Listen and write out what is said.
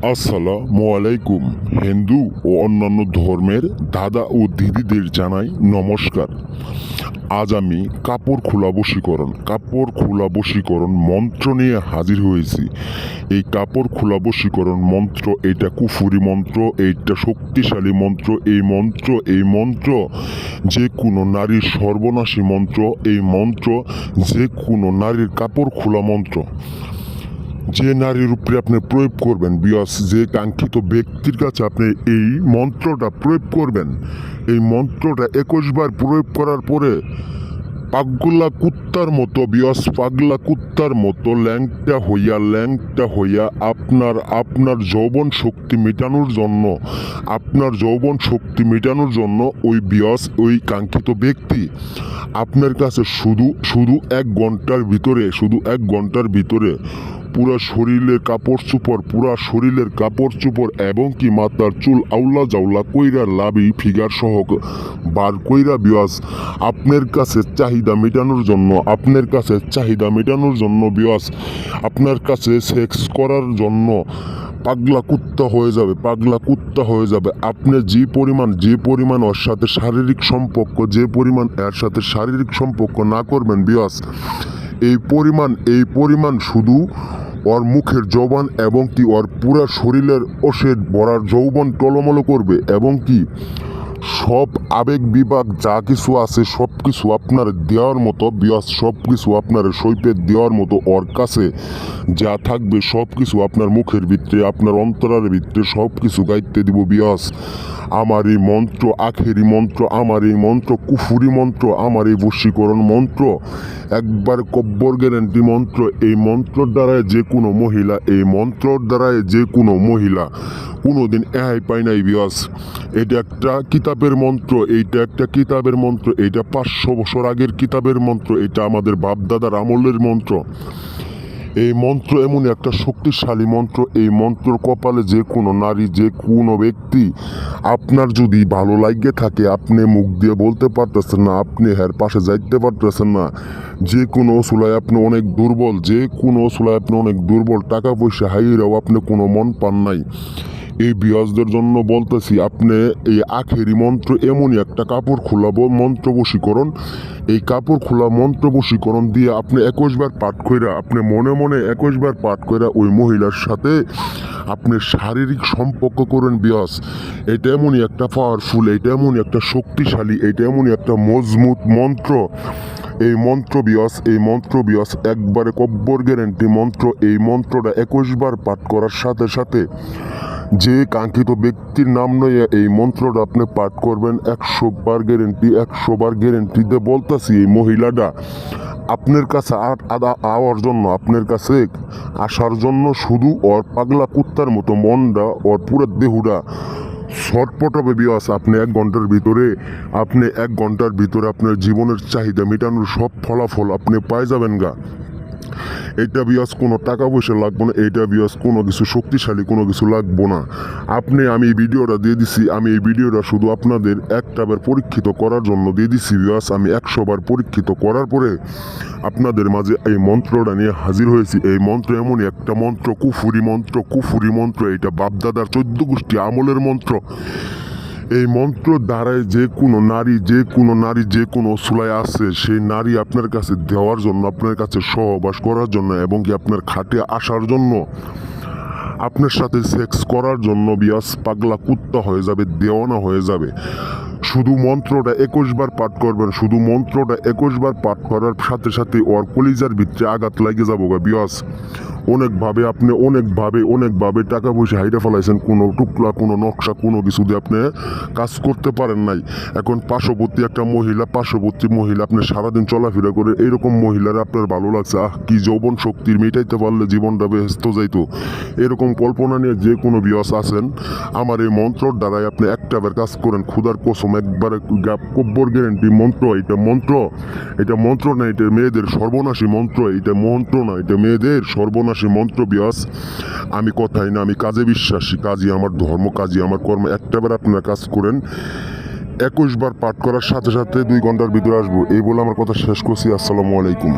আসসালামু আলাইকুম। হিন্দু ও অন্যান্য ধর্মের দাদা ও দিদিদের জানাই নমস্কার। আজ আমি কাপড় খোলা বশীকরণ মন্ত্র নিয়ে হাজির হয়েছি। এই কাপড় খোলা বশীকরণ মন্ত্র, এটা কুফুরি মন্ত্র, এইটা শক্তিশালী মন্ত্র। এই মন্ত্র যে কোনো নারীর সর্বনাশী মন্ত্র। এই মন্ত্র যে কোনো নারীর কাপড় খোলা মন্ত্র। যে নারীর উপরে আপনি প্রয়োগ করবেন, যে কাঙ্ক্ষিত ব্যক্তির কাছে আপনি এই মন্ত্রটা প্রয়োগ করবেন, এই মন্ত্রটা 21 বার প্রয়োগ করার পরে পাগলা কুত্তার মতো ল্যাংটা হইয়া আপনার যৌবন শক্তি মেটানোর জন্য ওই কাঙ্ক্ষিত ব্যক্তি আপনার কাছে শুধু 1 ঘন্টার ভিতরে পুরা শরীরের কাপড় চোপড় এবং কি মাথার চুল আউলা জাউলা কইরা লাভি ফিগার সহ বার কইরা আপনার কাছে চাহিদা মেটানোর জন্য আপনার কাছে সেক্স করার জন্য পাগলা কুত্তা হয়ে যাবে। আপনি যে পরিমাণ ওর সাথে শারীরিক সম্পর্ক না করবেন এই পরিমাণ শুধু ওর মুখের যৌবন এবং কি ওর পুরা শরীরের ওষের ভরার যৌবন টলমল করবে, এবং কি সব আবেগ বিভাগ যা কিছু আছে সব কিছু আপনার দেওয়ার মতো সব কিছু আপনার সৈপে দেওয়ার মতো ওর কাছে যা থাকবে সব কিছু আপনার মুখের ভিতরে, আপনার অন্তরের ভিতরে সব কিছু গাইতে দিব। আমার এই মন্ত্র আখেরি মন্ত্র, আমার এই মন্ত্র কুফুরি মন্ত্র, আমার এই বশীকরণ মন্ত্র একবার কব্বর গ্যারান্টি মন্ত্র। এই মন্ত্রর দ্বারায় যে কোনো মহিলা কোনোদিন এহাই পায় নাই এটা একটা কিতাবের মন্ত্র, এইটা 500 বছর আগের কিতাবের মন্ত্র, এটা আমাদের বাপদাদার আমলের মন্ত্র। এই মন্ত্র এমন একটা শক্তিশালী মন্ত্র। এই মন্ত্র কপালে যে কোনো নারী, যে কোনো ব্যক্তি আপনার যদি ভালো লাগে থাকে, আপনি মুখ দিয়ে বলতে পারতেছেন না, আপনি হের পাশে যাইতে পারতেছেন না, যে কোনো ওসুলায় আপনি অনেক দুর্বল, টাকা পয়সা হাইরাও আপনি কোনো মন পান নাই, এই বিয়াজদের জন্য বলতেছি, আপনি এই আখেরি মন্ত্র এমনই একটা কাপড় খোলা মন্ত্র বশীকরণ। এই কাপড় খোলা মন্ত্র বশীকরণ দিয়ে আপনি 21 বার পাঠ কইরা, আপনি মনে 21 বার পাঠ কইরা ওই মহিলার সাথে আপনি শারীরিক সম্পর্ক করেন এটা এমনই একটা পাওয়ারফুল, এটা এমনই একটা শক্তিশালী, এটা এমনই একটা মজবুত মন্ত্র। এই মন্ত্র একবারে কব্বর গ্যারান্টি মন্ত্র। এই মন্ত্রটা 21 বার পাঠ করার সাথে সাথে যে কাঙ্ক্ষিত ব্যক্তির নাম নয় এই মন্ত্রটা আপনি পাঠ করবেন 100 বার গ্যারেন্টি দিয়ে বলতেছি, এই মহিলাটা আপনার কাছে আপনার কাছে আসার জন্য শুধু ওর পাগলা কুত্তার মতো মনটা, ওর পুরো দেহুটা শর্টপট হবে আপনি 1 ঘন্টার ভিতরে আপনার জীবনের চাহিদা মেটানোর সব ফলাফল আপনি পাই যাবেন এটা কোনো টাকা পয়সা লাগবে না, এটা কোনো কিছু শক্তিশালী কোনো কিছু লাগবে না। আমি এই ভিডিওটা দিয়ে দিছি, আমি এই ভিডিওটা শুধু আপনাদের একটাবার পরীক্ষিত করার জন্য দিয়ে দিছি আমি 100 বার পরীক্ষিত করার পরে আপনাদের মাঝে এই মন্ত্রটা নিয়ে হাজির হয়েছি। এই মন্ত্র এমনই একটা মন্ত্র, কুফুরি মন্ত্র, এটা বাপদাদার 14 গোষ্ঠী আমলের মন্ত্র। এই মন্ত্র দ্বারায় যে কোনো নারী যে কোনো অসুলায় আছে সেই নারী আপনার কাছে দেওয়ার জন্য, আপনার কাছে সহবাস করার জন্য এবং কি আপনার খাটে আসার জন্য, আপনার সাথে সেক্স করার জন্য পাগলা কুত্তা হয়ে যাবে, দেওয়ানা হয়ে যাবে। শুধু মন্ত্রটা 21 বার পাঠ করবেন, শুধু মন্ত্রটা 21 বার পাঠ করার সাথে সাথে ওর কলিজার ভিতরে আঘাত লাগে যাবো অনেকভাবে টাকা পয়সা হাইরে ফেলাইছেন, কোনো টুকরা কোনো নকশা কোনো কিছু দিয়ে আপনি কাজ করতে পারেন নাই। এখন পার্শ্ববর্তী মহিলা আপনি সারাদিন চলাফেরা করে, এইরকম মহিলারা আপনার ভালো লাগছে, কি যৌবন শক্তির মেটাইতে পারলে জীবনটা ব্যস্ত যাইতো, এরকম কল্পনা নিয়ে যে কোনো আছেন, আমার এই মন্ত্রর দ্বারাই আপনি একটাবার কাজ করেন, ক্ষুধার কসম একবারে কব্বর গ্যারেন্টি মন্ত্র। এটা মন্ত্র না, এটা মেয়েদের সর্বনাশী মন্ত্র, এটা মন্ত্র না, এটা মেয়েদের সর্বনাশী মন্ত্র। আমি কথাই না, আমি কাজে বিশ্বাসী, কাজী আমার ধর্ম, কাজী আমার কর্ম। একটাবার আপনারা কাজ করেন, 21 বার পাঠ করার সাথে সাথে 2 ঘন্টার ভিতরে আসবো। এই বলে আমার কথা শেষ করছি। আসসালামু আলাইকুম।